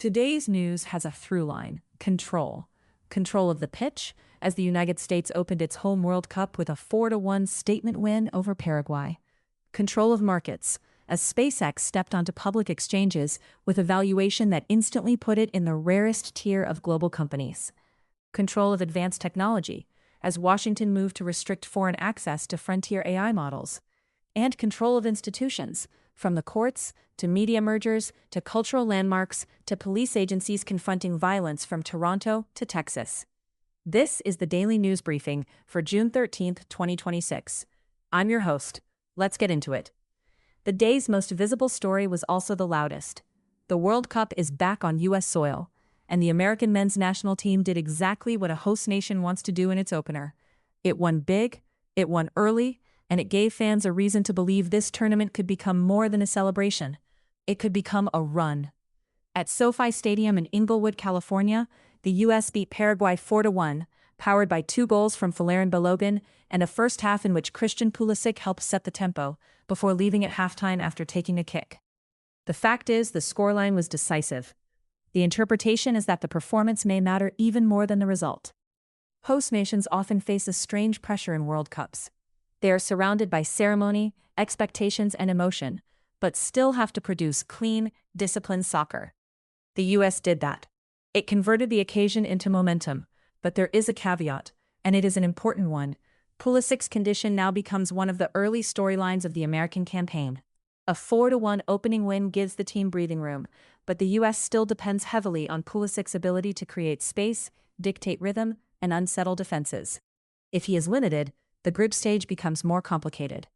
Today's news has a through line: control. Control of the pitch, as the United States opened its home World Cup with a 4-1 statement win over Paraguay. Control of markets, as SpaceX stepped onto public exchanges with a valuation that instantly put it in the rarest tier of global companies. Control of advanced technology, as Washington moved to restrict foreign access to frontier AI models. And control of institutions, from the courts, to media mergers, to cultural landmarks, to police agencies confronting violence from Toronto to Texas. This is the Daily News Briefing for June 13, 2026. I'm your host. Let's get into it. The day's most visible story was also the loudest. The World Cup is back on U.S. soil, and the American men's national team did exactly what a host nation wants to do in its opener. It won big, it won early, and it gave fans a reason to believe this tournament could become more than a celebration. It could become a run. At SoFi Stadium in Inglewood, California, the U.S. beat Paraguay 4-1, powered by 2 goals from Folarin Balogun and a first half in which Christian Pulisic helped set the tempo, before leaving at halftime after taking a kick. The fact is, the scoreline was decisive. The interpretation is that the performance may matter even more than the result. Host nations often face a strange pressure in World Cups. They are surrounded by ceremony, expectations, and emotion, but still have to produce clean, disciplined soccer. The U.S. did that. It converted the occasion into momentum, but there is a caveat, and it is an important one. Pulisic's condition now becomes one of the early storylines of the American campaign. A 4-1 opening win gives the team breathing room, but the U.S. still depends heavily on Pulisic's ability to create space, dictate rhythm, and unsettle defenses. If he is limited, the group stage becomes more complicated.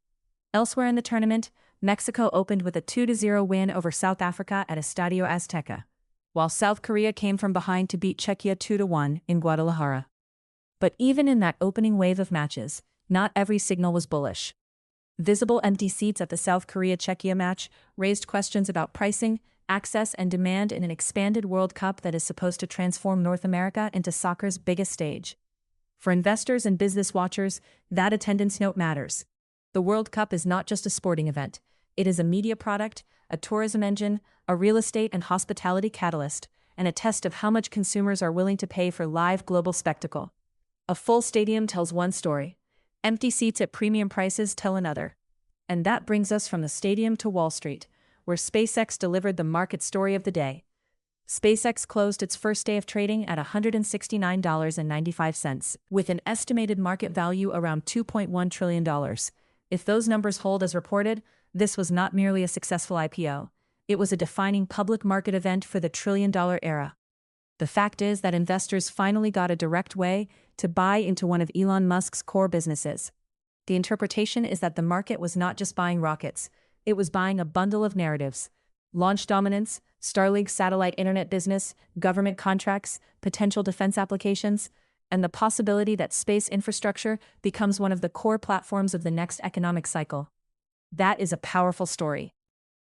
Elsewhere in the tournament, Mexico opened with a 2-0 win over South Africa at Estadio Azteca, while South Korea came from behind to beat Czechia 2-1 in Guadalajara. But even in that opening wave of matches, not every signal was bullish. Visible empty seats at the South Korea-Czechia match raised questions about pricing, access, and demand in an expanded World Cup that is supposed to transform North America into soccer's biggest stage. For investors and business watchers, that attendance note matters. The World Cup is not just a sporting event. It is a media product, a tourism engine, a real estate and hospitality catalyst, and a test of how much consumers are willing to pay for live global spectacle. A full stadium tells one story. Empty seats at premium prices tell another. And that brings us from the stadium to Wall Street, where SpaceX delivered the market story of the day. SpaceX closed its first day of trading at $169.95, with an estimated market value around $2.1 trillion. If those numbers hold as reported, this was not merely a successful IPO. It was a defining public market event for the trillion-dollar era. The fact is that investors finally got a direct way to buy into one of Elon Musk's core businesses. The interpretation is that the market was not just buying rockets, it was buying a bundle of narratives: launch dominance, Starlink's satellite internet business, government contracts, potential defense applications, and the possibility that space infrastructure becomes one of the core platforms of the next economic cycle. That is a powerful story.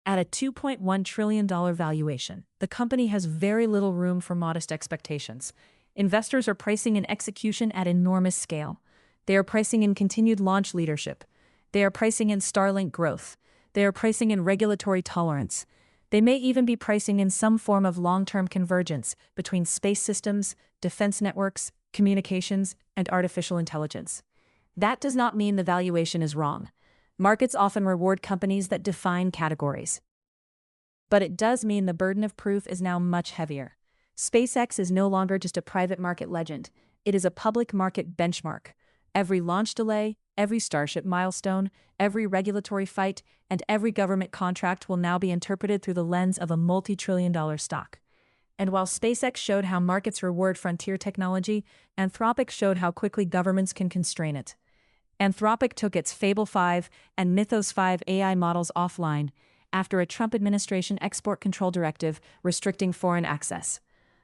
At a $2.1 trillion valuation, the company has very little room for modest expectations. Investors are pricing in execution at enormous scale. They are pricing in continued launch leadership. They are pricing in Starlink growth. They are pricing in regulatory tolerance. They may even be pricing in some form of long-term convergence between space systems, defense networks, communications, and artificial intelligence. That does not mean the valuation is wrong. Markets often reward companies that define categories. But it does mean the burden of proof is now much heavier. SpaceX is no longer just a private market legend. It is a public market benchmark. Every launch delay, every Starship milestone, every regulatory fight, and every government contract will now be interpreted through the lens of a multi-trillion-dollar stock. And while SpaceX showed how markets reward frontier technology, Anthropic showed how quickly governments can constrain it. Anthropic took its Fable 5 and Mythos 5 AI models offline after a Trump administration export control directive restricting foreign access.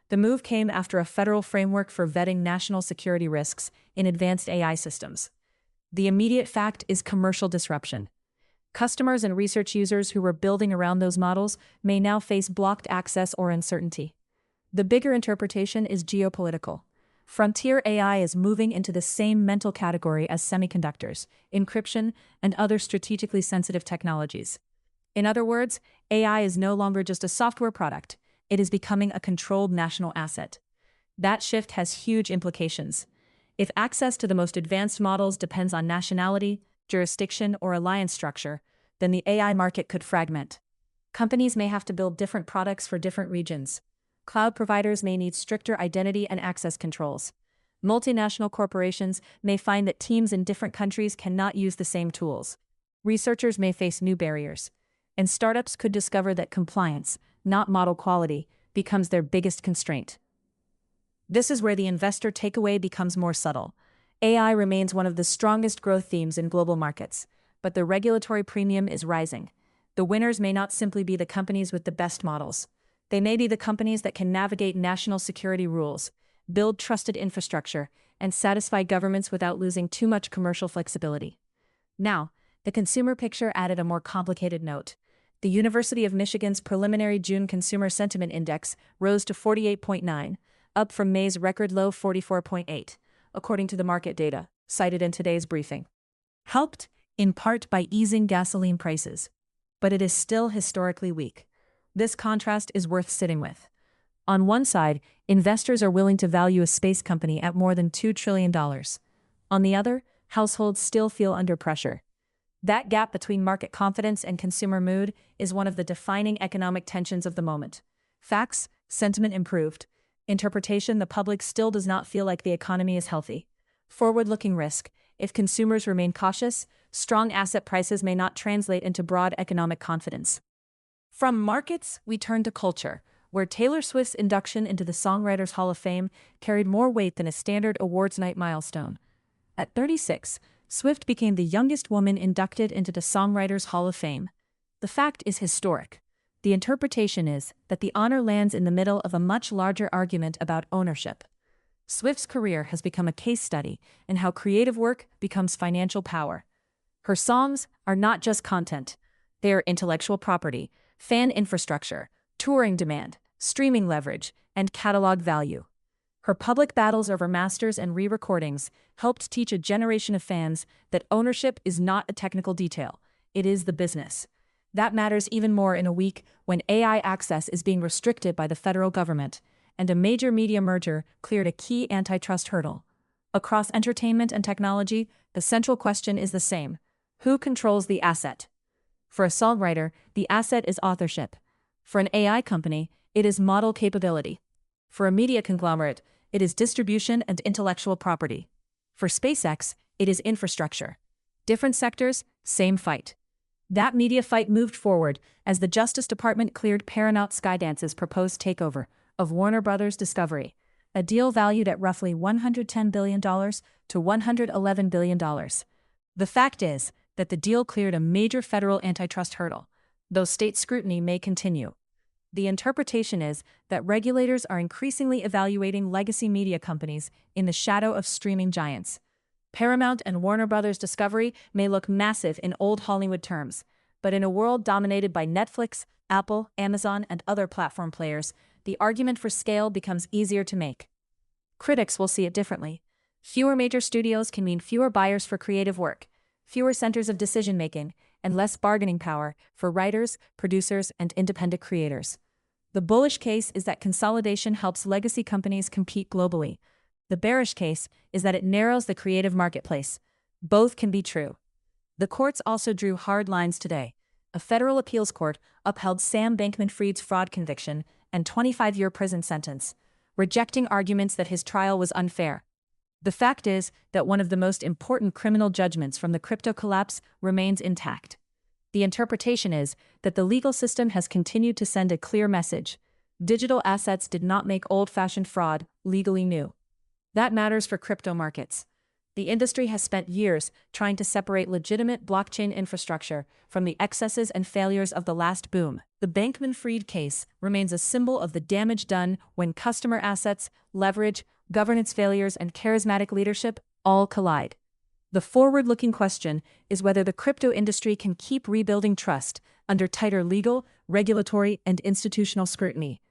The move came after a federal framework for vetting national security risks in advanced AI systems. The immediate fact is commercial disruption. Customers and research users who were building around those models may now face blocked access or uncertainty. The bigger interpretation is geopolitical. Frontier AI is moving into the same mental category as semiconductors, encryption, and other strategically sensitive technologies. In other words, AI is no longer just a software product. it is becoming a controlled national asset. That shift has huge implications. If access to the most advanced models depends on nationality, jurisdiction, or alliance structure, then the AI market could fragment. Companies may have to build different products for different regions. Cloud providers may need stricter identity and access controls. Multinational corporations may find that teams in different countries cannot use the same tools. Researchers may face new barriers. And startups could discover that compliance, not model quality, becomes their biggest constraint. This is where the investor takeaway becomes more subtle. AI remains one of the strongest growth themes in global markets, but the regulatory premium is rising. The winners may not simply be the companies with the best models. They may be the companies that can navigate national security rules, build trusted infrastructure, and satisfy governments without losing too much commercial flexibility. Now, the consumer picture added a more complicated note. The University of Michigan's preliminary June Consumer Sentiment Index rose to 48.9, up from May's record low 44.8, according to the market data, cited in today's briefing. Helped, in part, by easing gasoline prices. But it is still historically weak. This contrast is worth sitting with. On one side, investors are willing to value a space company at more than $2 trillion. On the other, households still feel under pressure. That gap between market confidence and consumer mood is one of the defining economic tensions of the moment. Facts, sentiment improved. Interpretation, the public still does not feel like the economy is healthy. Forward-looking risk. If consumers remain cautious, strong asset prices may not translate into broad economic confidence. From markets, we turn to culture, where Taylor Swift's induction into the Songwriters Hall of Fame carried more weight than a standard awards night milestone. At 36, Swift became the youngest woman inducted into the Songwriters Hall of Fame. The fact is historic. The interpretation is that the honor lands in the middle of a much larger argument about ownership. Swift's career has become a case study in how creative work becomes financial power. Her songs are not just content. They are intellectual property, fan infrastructure, touring demand, streaming leverage, and catalog value. Her public battles over masters and re-recordings helped teach a generation of fans that ownership is not a technical detail, it is the business. That matters even more in a week when AI access is being restricted by the federal government, and a major media merger cleared a key antitrust hurdle. Across entertainment and technology, the central question is the same: who controls the asset? For a songwriter, the asset is authorship. For an AI company, it is model capability. For a media conglomerate, it is distribution and intellectual property. For SpaceX, it is infrastructure. Different sectors, same fight. That media fight moved forward as the Justice Department cleared Paramount Skydance's proposed takeover of Warner Bros. Discovery, a deal valued at roughly $110 billion to $111 billion. The fact is that the deal cleared a major federal antitrust hurdle, though state scrutiny may continue. The interpretation is that regulators are increasingly evaluating legacy media companies in the shadow of streaming giants. Paramount and Warner Bros. Discovery may look massive in old Hollywood terms, but in a world dominated by Netflix, Apple, Amazon, and other platform players, the argument for scale becomes easier to make. Critics will see it differently. Fewer major studios can mean fewer buyers for creative work, fewer centers of decision-making, and less bargaining power for writers, producers, and independent creators. The bullish case is that consolidation helps legacy companies compete globally. The bearish case is that it narrows the creative marketplace. Both can be true. The courts also drew hard lines today. A federal appeals court upheld Sam Bankman-Fried's fraud conviction and 25-year prison sentence, rejecting arguments that his trial was unfair. The fact is that one of the most important criminal judgments from the crypto collapse remains intact. The interpretation is that the legal system has continued to send a clear message: digital assets did not make old-fashioned fraud legally new. That matters for crypto markets. The industry has spent years trying to separate legitimate blockchain infrastructure from the excesses and failures of the last boom. The Bankman-Fried case remains a symbol of the damage done when customer assets, leverage, governance failures, and charismatic leadership all collide. The forward-looking question is whether the crypto industry can keep rebuilding trust under tighter legal, regulatory, and institutional scrutiny.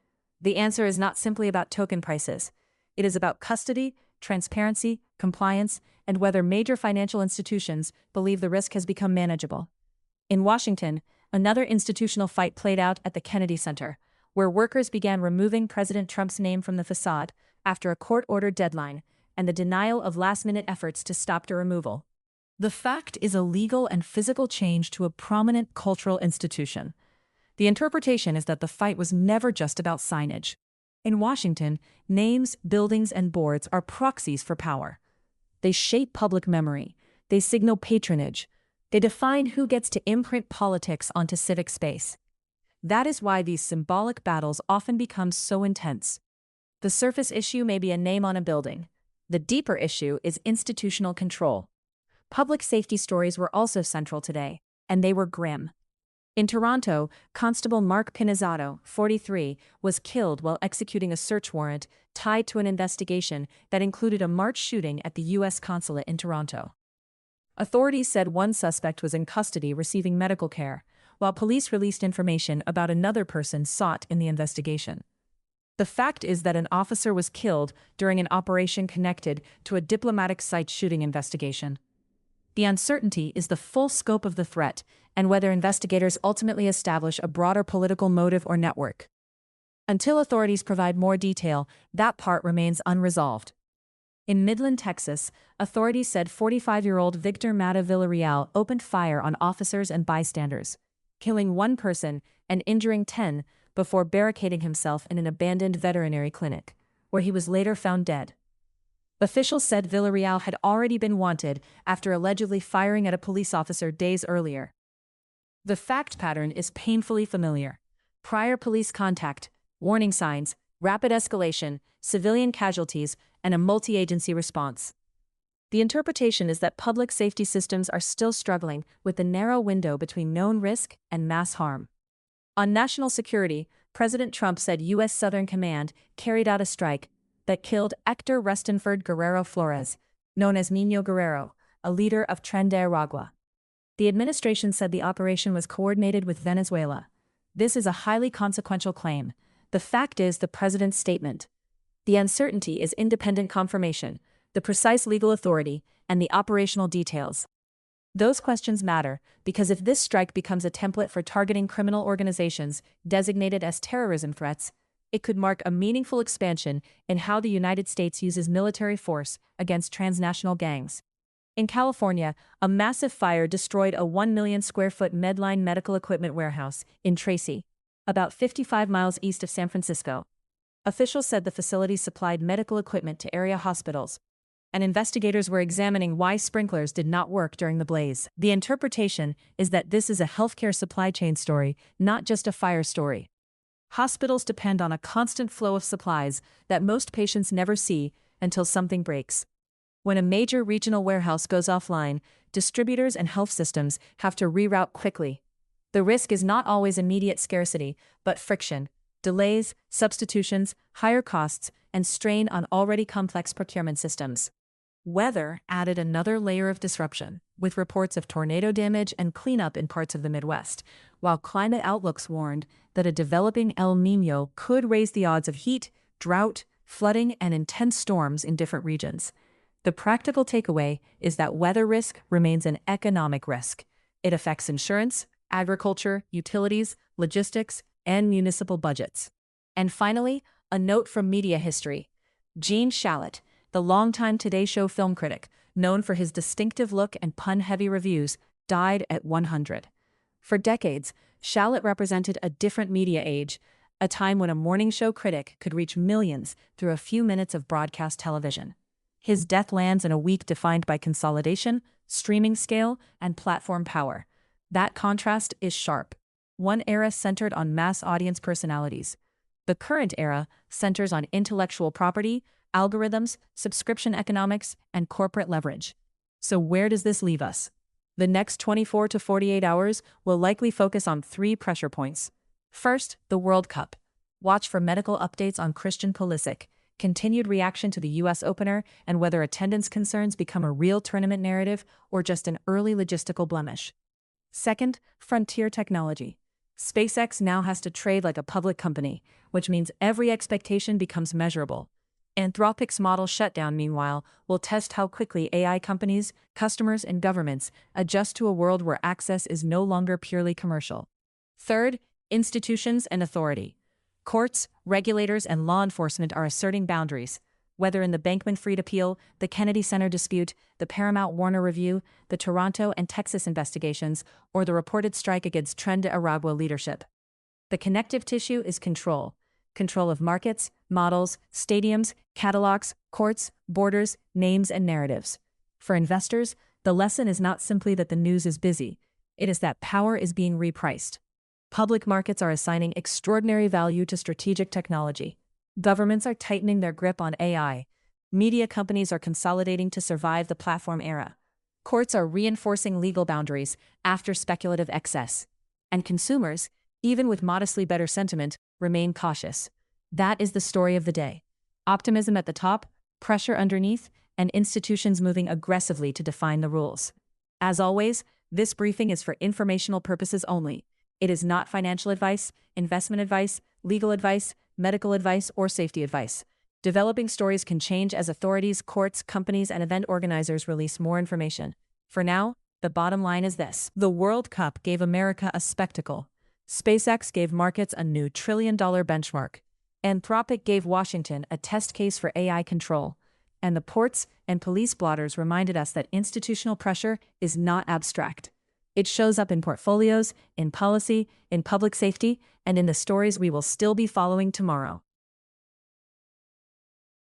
The answer is not simply about token prices. It is about custody, transparency, compliance, and whether major financial institutions believe the risk has become manageable. In Washington, another institutional fight played out at the Kennedy Center. where workers began removing President Trump's name from the facade after a court-ordered deadline and the denial of last-minute efforts to stop the removal. The fact is a legal and physical change to a prominent cultural institution. The interpretation is that the fight was never just about signage. In Washington, names, buildings, and boards are proxies for power. They shape public memory. They signal patronage. They define who gets to imprint politics onto civic space. That is why these symbolic battles often become so intense. The surface issue may be a name on a building. The deeper issue is institutional control. Public safety stories were also central today, and they were grim. In Toronto, Constable Mark Pinizzato, 43, was killed while executing a search warrant tied to an investigation that included a March shooting at the U.S. consulate in Toronto. Authorities said one suspect was in custody receiving medical care, while police released information about another person sought in the investigation. The fact is that an officer was killed during an operation connected to a diplomatic site shooting investigation. The uncertainty is the full scope of the threat and whether investigators ultimately establish a broader political motive or network. Until authorities provide more detail, that part remains unresolved. In Midland, Texas, authorities said 45-year-old Victor Mata Villarreal opened fire on officers and bystanders, killing one person and injuring 10 before barricading himself in an abandoned veterinary clinic, where he was later found dead. Officials said Villarreal had already been wanted after allegedly firing at a police officer days earlier. The fact pattern is painfully familiar. Prior police contact, warning signs, rapid escalation, civilian casualties, and a multi-agency response. The interpretation is that public safety systems are still struggling with the narrow window between known risk and mass harm. On national security, President Trump said U.S. Southern Command carried out a strike that killed Hector Restenford Guerrero Flores, known as Niño Guerrero, a leader of Tren de Aragua. The administration said the operation was coordinated with Venezuela. This is a highly consequential claim. The fact is the president's statement. The uncertainty is independent confirmation, the precise legal authority, and the operational details. Those questions matter because if this strike becomes a template for targeting criminal organizations designated as terrorism threats, it could mark a meaningful expansion in how the United States uses military force against transnational gangs. In California, a massive fire destroyed a 1 million square foot Medline medical equipment warehouse in Tracy, about 55 miles east of San Francisco. Officials said the facility supplied medical equipment to area hospitals, and investigators were examining why sprinklers did not work during the blaze. The interpretation is that this is a healthcare supply chain story, not just a fire story. Hospitals depend on a constant flow of supplies that most patients never see until something breaks. When a major regional warehouse goes offline, distributors and health systems have to reroute quickly. The risk is not always immediate scarcity, but friction, delays, substitutions, higher costs, and strain on already complex procurement systems. Weather added another layer of disruption, with reports of tornado damage and cleanup in parts of the Midwest, while climate outlooks warned that a developing El Niño could raise the odds of heat, drought, flooding, and intense storms in different regions. The practical takeaway is that weather risk remains an economic risk. It affects insurance, agriculture, utilities, logistics, and municipal budgets. And finally, a note from media history. Gene Shalit, the longtime Today Show film critic, known for his distinctive look and pun-heavy reviews, died at 100. For decades, Shalit represented a different media age, a time when a morning show critic could reach millions through a few minutes of broadcast television. His death lands in a week defined by consolidation, streaming scale, and platform power. That contrast is sharp. One era centered on mass audience personalities. The current era centers on intellectual property, algorithms, subscription economics, and corporate leverage. So where does this leave us? The next 24 to 48 hours will likely focus on 3 pressure points. First, the World Cup. Watch for medical updates on Christian Pulisic, continued reaction to the U.S. opener, and whether attendance concerns become a real tournament narrative or just an early logistical blemish. Second, frontier technology. SpaceX now has to trade like a public company, which means every expectation becomes measurable. Anthropic's model shutdown, meanwhile, will test how quickly AI companies, customers, and governments adjust to a world where access is no longer purely commercial. Third, institutions and authority. Courts, regulators, and law enforcement are asserting boundaries. Whether in the Bankman-Fried appeal, the Kennedy Center dispute, the Paramount-Warner review, the Toronto and Texas investigations, or the reported strike against Tren de Aragua leadership. The connective tissue is control. Control of markets, models, stadiums, catalogs, courts, borders, names, and narratives. For investors, the lesson is not simply that the news is busy. It is that power is being repriced. Public markets are assigning extraordinary value to strategic technology. Governments are tightening their grip on AI. Media companies are consolidating to survive the platform era. Courts are reinforcing legal boundaries after speculative excess. And consumers, even with modestly better sentiment, remain cautious. That is the story of the day. Optimism at the top, pressure underneath, and institutions moving aggressively to define the rules. As always, this briefing is for informational purposes only. It is not financial advice, investment advice, legal advice, medical advice, or safety advice. Developing stories can change as authorities, courts, companies, and event organizers release more information. For now, the bottom line is this. The World Cup gave America a spectacle. SpaceX gave markets a new trillion-dollar benchmark. Anthropic gave Washington a test case for AI control. And the ports and police blotters reminded us that institutional pressure is not abstract. It shows up in portfolios, in policy, in public safety, and in the stories we will still be following tomorrow.